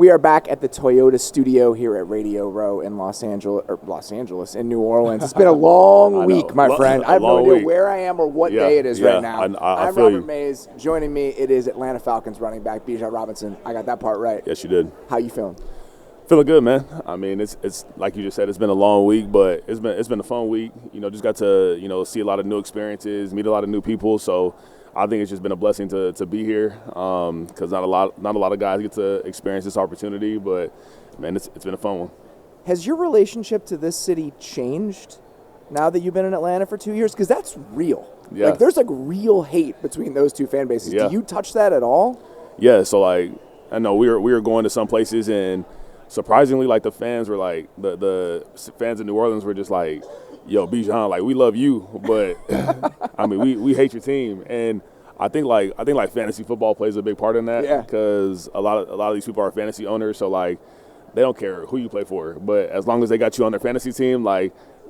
We are back at the Toyota studio here at Radio Row in in New Orleans. It's been a long week, my friend. I have no idea where I am or what day it is right now. I'm Robert Mays. Joining me, it is Atlanta Falcons running back Bijan Robinson. I got that part right. Yes, you did. How you feeling? Feeling good, man. I mean, it's like you just said, it's been a long week, but it's been a fun week. Just got to see a lot of new experiences, meet a lot of new people. So I think it's just been a blessing to be here, because not a lot of guys get to experience this opportunity. But man, it's been a fun one. Has your relationship to this city changed now that you've been in Atlanta for 2 years? Because that's real. Yeah. Like there's real hate between those two fan bases. Yeah. Do you touch that at all? Yeah. So I know we were going to some places, and surprisingly, the fans were the fans in New Orleans were just like, yo, Bijan, we love you, but I mean, we hate your team. And I think fantasy football plays a big part in that. Yeah. Because a lot of these people are fantasy owners, so they don't care who you play for, but as long as they got you on their fantasy team,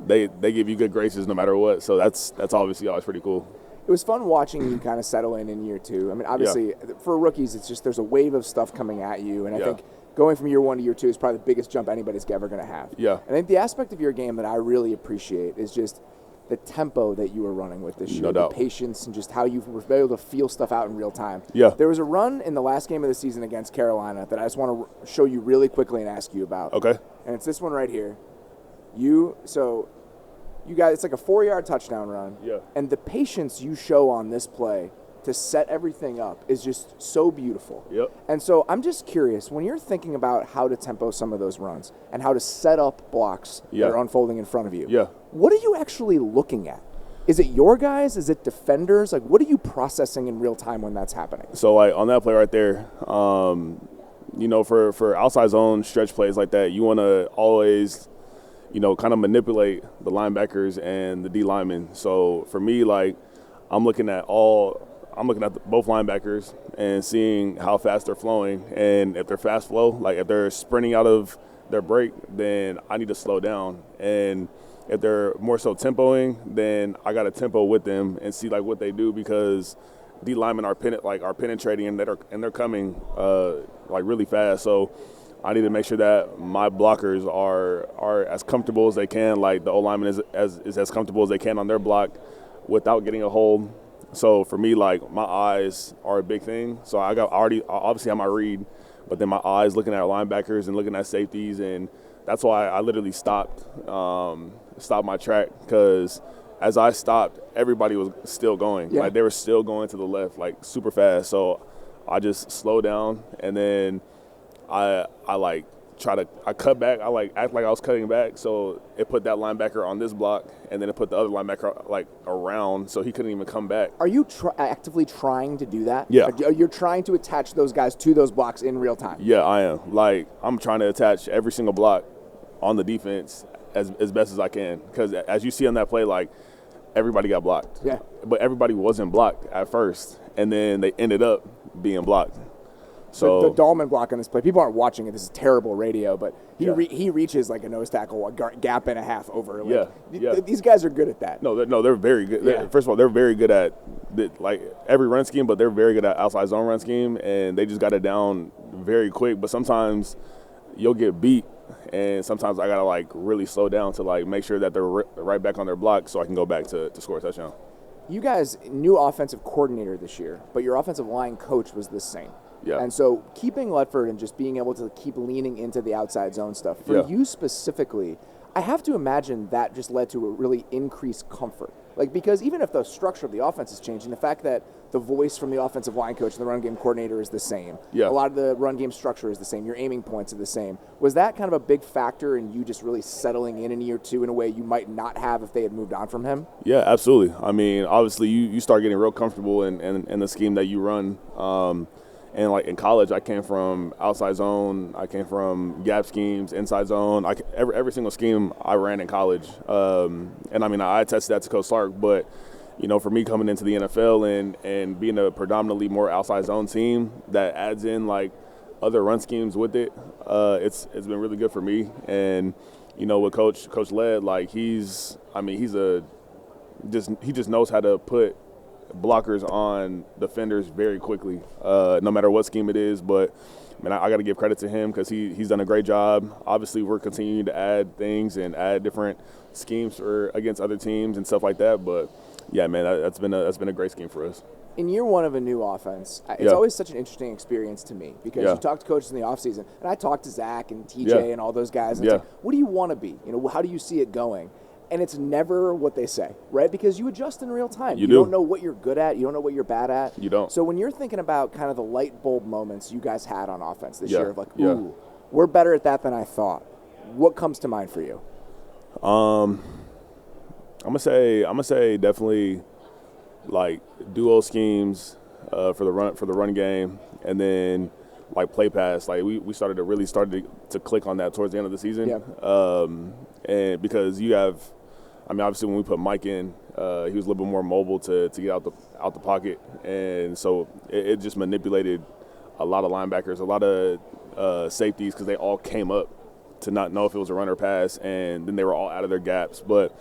they give you good graces no matter what. So that's obviously always pretty cool. It was fun watching you kind of settle in year two. I mean, obviously, for rookies, it's just there's a wave of stuff coming at you, and I think going from year one to year two is probably the biggest jump anybody's ever going to have. Yeah. I think the aspect of your game that I really appreciate is just the tempo that you were running with this year, No doubt. The patience, and just how you were able to feel stuff out in real time. Yeah. There was a run in the last game of the season against Carolina that I just want to show you really quickly and ask you about. Okay. And it's this one right here. You got, it's like a 4-yard touchdown run. Yeah. And the patience you show on this play to set everything up is just so beautiful. Yep. And so I'm just curious, when you're thinking about how to tempo some of those runs and how to set up blocks that are unfolding in front of you, what are you actually looking at? Is it your guys? Is it defenders? What are you processing in real time when that's happening? So on that play right there, for outside zone stretch plays like that, you want to always kind of manipulate the linebackers and the D linemen. So for me, I'm looking at both linebackers and seeing how fast they're flowing. And if they're fast flow, if they're sprinting out of their break, then I need to slow down. And if they're more so tempoing, then I got to tempo with them and see what they do, because D linemen are penetrating and they're coming really fast. So I need to make sure that my blockers are as comfortable as they can, the O lineman is as comfortable as they can on their block without getting a hold. So for me, my eyes are a big thing. So I obviously have my read, but then my eyes looking at linebackers and looking at safeties, and that's why I literally stopped my track, because as I stopped, everybody was still going. Yeah. They were still going to the left, super fast. So I just slowed down, and then I cut back. I act like I was cutting back, so it put that linebacker on this block, and then it put the other linebacker around, so he couldn't even come back. Are you actively trying to do that? Yeah. You're trying to attach those guys to those blocks in real time? Yeah, I am. I'm trying to attach every single block on the defense as best as I can, because as you see on that play, everybody got blocked. Yeah. But everybody wasn't blocked at first, and then they ended up being blocked. So the Dahlman block on this play, people aren't watching it. This is terrible radio, but he reaches a nose tackle, a gap and a half over. These guys are good at that. They're very good. Yeah. First of all, they're very good at every run scheme, but they're very good at outside zone run scheme, and they just got it down very quick. But sometimes you'll get beat, and sometimes I gotta really slow down to make sure that they're right back on their block, so I can go back to score a touchdown. You guys, new offensive coordinator this year, but your offensive line coach was the same. Yeah. And so keeping Ledford and just being able to keep leaning into the outside zone stuff, for you specifically, I have to imagine that just led to a really increased comfort. Because even if the structure of the offense is changing, the fact that the voice from the offensive line coach and the run game coordinator is the same, a lot of the run game structure is the same, your aiming points are the same. Was that kind of a big factor in you just really settling in year two in a way you might not have if they had moved on from him? Yeah, absolutely. I mean, obviously you start getting real comfortable in the scheme that you run. And in college, I came from outside zone. I came from gap schemes, inside zone. Every single scheme I ran in college. And I mean, I attested that to Coach Clark. But for me coming into the NFL and being a predominantly more outside zone team that adds in other run schemes with it, it's been really good for me. And with Coach Led, he just knows how to put blockers on defenders very quickly, no matter what scheme it is. But man, I got to give credit to him because he's done a great job. Obviously, we're continuing to add things and add different schemes against other teams and stuff like that. But yeah, man, that's been a great scheme for us. In year one of a new offense, it's always such an interesting experience to me because you talk to coaches in the offseason, and I talk to Zach and TJ and all those guys, and it's like, what do you want to be? How do you see it going? And it's never what they say, right? Because you adjust in real time. You don't know what you're good at. You don't know what you're bad at. You don't. So when you're thinking about kind of the light bulb moments you guys had on offense this year of like, ooh, we're better at that than I thought, what comes to mind for you? I'm gonna say definitely like duo schemes for the run game, and then like play pass. Like we started to click on that towards the end of the season. Yeah. And because you have, I mean, obviously when we put Mike in, he was a little bit more mobile to get out the pocket, and so it just manipulated a lot of linebackers, a lot of safeties, because they all came up to not know if it was a run or pass, and then they were all out of their gaps. But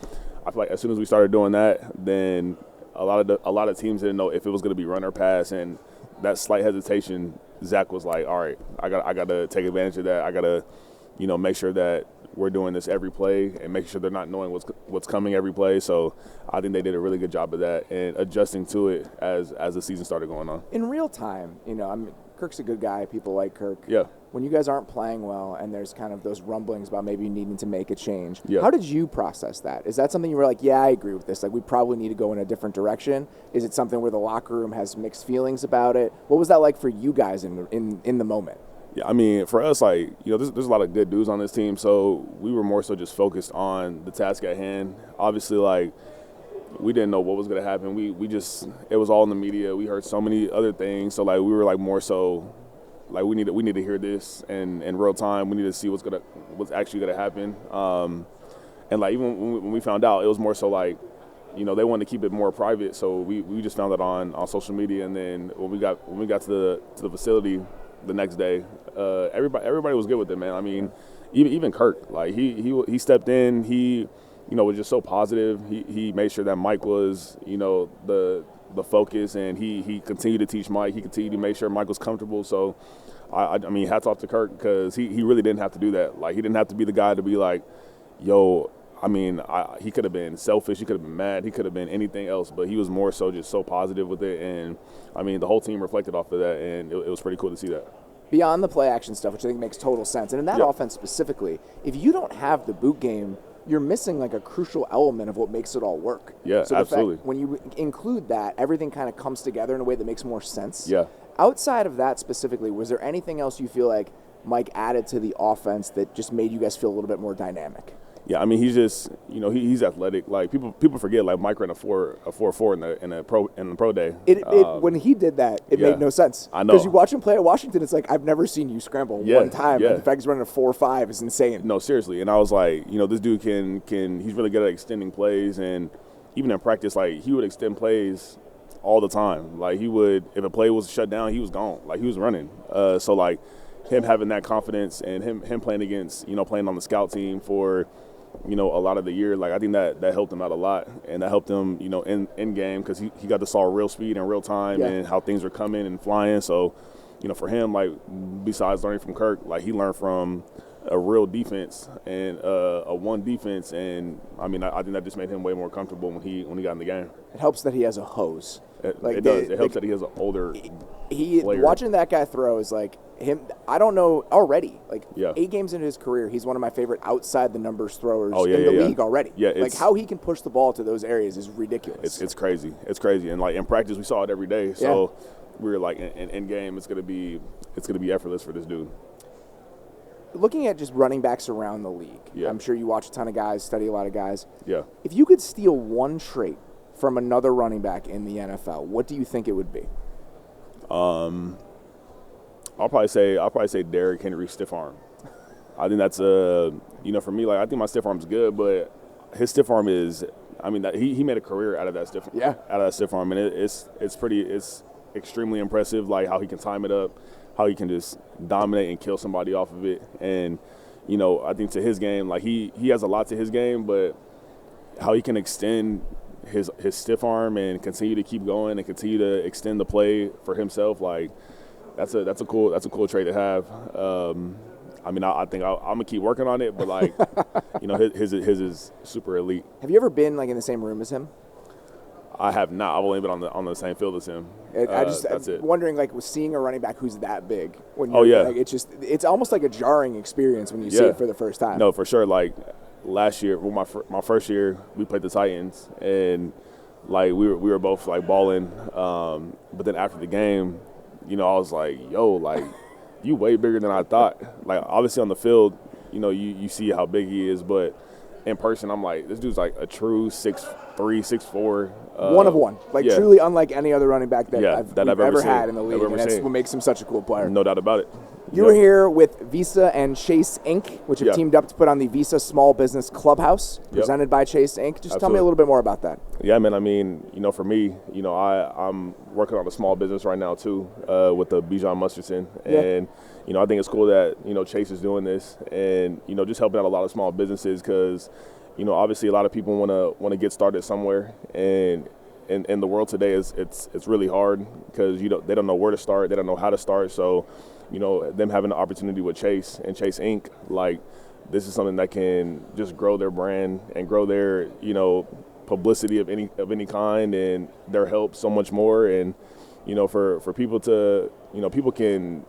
I feel like as soon as we started doing that, then a lot of teams didn't know if it was going to be run or pass, and that slight hesitation, Zach was like, all right, I got to take advantage of that. I got to, make sure that we're doing this every play and making sure they're not knowing what's coming every play. So I think they did a really good job of that and adjusting to it as the season started going on. In real time, Kirk's a good guy. People like Kirk. Yeah. When you guys aren't playing well and there's kind of those rumblings about maybe needing to make a change, yeah. How did you process that? Is that something you were like, yeah, I agree with this. Like, we probably need to go in a different direction? Is it something where the locker room has mixed feelings about it? What was that like for you guys in the moment? Yeah, I mean, for us, like, there's a lot of good dudes on this team, so we were more so just focused on the task at hand. Obviously, like, we didn't know what was going to happen. We just, it was all in the media. We heard so many other things, so, like, we were, like, more so, like, we need to hear this in real time. We need to see what's actually going to happen. And, like, even when we found out, it was more so, like, they wanted to keep it more private, so we just found it on social media. And then when we got to the facility the next day, everybody was good with it, man. I mean, even Kirk, like he stepped in. He was just so positive. He made sure that Mike was the focus, and he continued to teach Mike. He continued to make sure Mike was comfortable. So I mean, hats off to Kirk, because he really didn't have to do that. Like, he didn't have to be the guy to be like, yo. I mean, he could have been selfish. He could have been mad. He could have been anything else. But he was more so just so positive with it. And, I mean, the whole team reflected off of that, and it was pretty cool to see that. Beyond the play-action stuff, which I think makes total sense, and in that offense specifically, if you don't have the boot game, you're missing, like, a crucial element of what makes it all work. Yeah, so absolutely. When you include that, everything kind of comes together in a way that makes more sense. Yeah. Outside of that specifically, was there anything else you feel like Mike added to the offense that just made you guys feel a little bit more dynamic? Yeah, I mean, he's just, he's athletic. Like, people forget, like, Mike ran a 4.4 in the pro day. When he did that, it made no sense. I know. Because you watch him play at Washington, it's like, I've never seen you scramble one time. Yeah. And the fact he's running a 4.5 is insane. No, seriously. And I was like, this dude he's really good at extending plays. And even in practice, like, he would extend plays all the time. Like, he would, if a play was shut down, he was gone. Like, he was running. So, like, him having that confidence and him playing against, playing on the scout team for – a lot of the year, like, I think that helped him out a lot, and that helped him, in game, because he got to saw real speed in real time and how things are coming and flying. So, for him, like, besides learning from Kirk, like, he learned from a real defense and a one defense, and I mean, I think that just made him way more comfortable when he got in the game. It helps that he has a hose. It does. It helps that he has an older player. Watching that guy throw is like him. I don't know already. Like 8 games into his career, he's one of my favorite outside the numbers throwers in the league already. Yeah, like how he can push the ball to those areas is ridiculous. It's crazy. It's crazy. And like in practice, we saw it every day. So we were like, in game, it's gonna be effortless for this dude. Looking at just running backs around the league, I'm sure you watch a ton of guys, study a lot of guys. Yeah. If you could steal one trait from another running back in the NFL, what do you think it would be? I'll probably say Derrick Henry stiff arm. I think that's for me, like, I think my stiff arm's good, but his stiff arm is, I mean, he made a career out of that stiff arm, and it's extremely impressive, like how he can time it up, how he can just dominate and kill somebody off of it. And I think to his game, like he has a lot to his game, but how he can extend his stiff arm and continue to keep going and continue to extend the play for himself, like that's a cool trait to have. I mean, I think I'm gonna keep working on it, but like, you know, his is super elite. Have you ever been like in the same room as him? I have not. I've only been on the same field as him. I'm wondering, like, seeing a running back who's that big. When like, it's almost like a jarring experience when you see it for the first time. No, for sure. Like last year, well, my first year, we played the Titans, and like we were both like balling. But then after the game, you know, I was like, yo, like you way bigger than I thought. Like obviously on the field, you know, you see how big he is, but in person, I'm like, this dude's like a true 6'3", 6'4". One of one. Like truly unlike any other running back that I've ever had in the league. And that's what makes him such a cool player. No doubt about it. You were here with Visa and Chase Inc., which have teamed up to put on the Visa Small Business Clubhouse, presented by Chase Inc. Just tell me a little bit more about that. Yeah, man. I mean, you know, for me, you know, I'm working on a small business right now too, with the Bijan Robinson, and you know, I think it's cool that, you know, Chase is doing this, and you know, just helping out a lot of small businesses because, you know, obviously a lot of people want to get started somewhere, and in the world today it's really hard because they don't know where to start, they don't know how to start. So, you know, them having the opportunity with Chase and Chase Inc., like this is something that can just grow their brand and grow their, you know, publicity of any kind and their help so much more. And, you know, for people to, you know, people can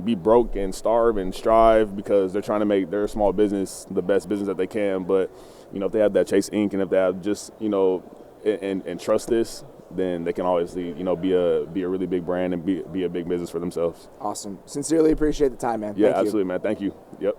be broke and starve and strive because they're trying to make their small business the best business that they can. But, you know, if they have that Chase Inc. and if they have just, you know, and trust this, then they can obviously, you know, be a really big brand and be a big business for themselves. Awesome. Sincerely appreciate the time, man. Yeah, absolutely, man. Thank you. Yep.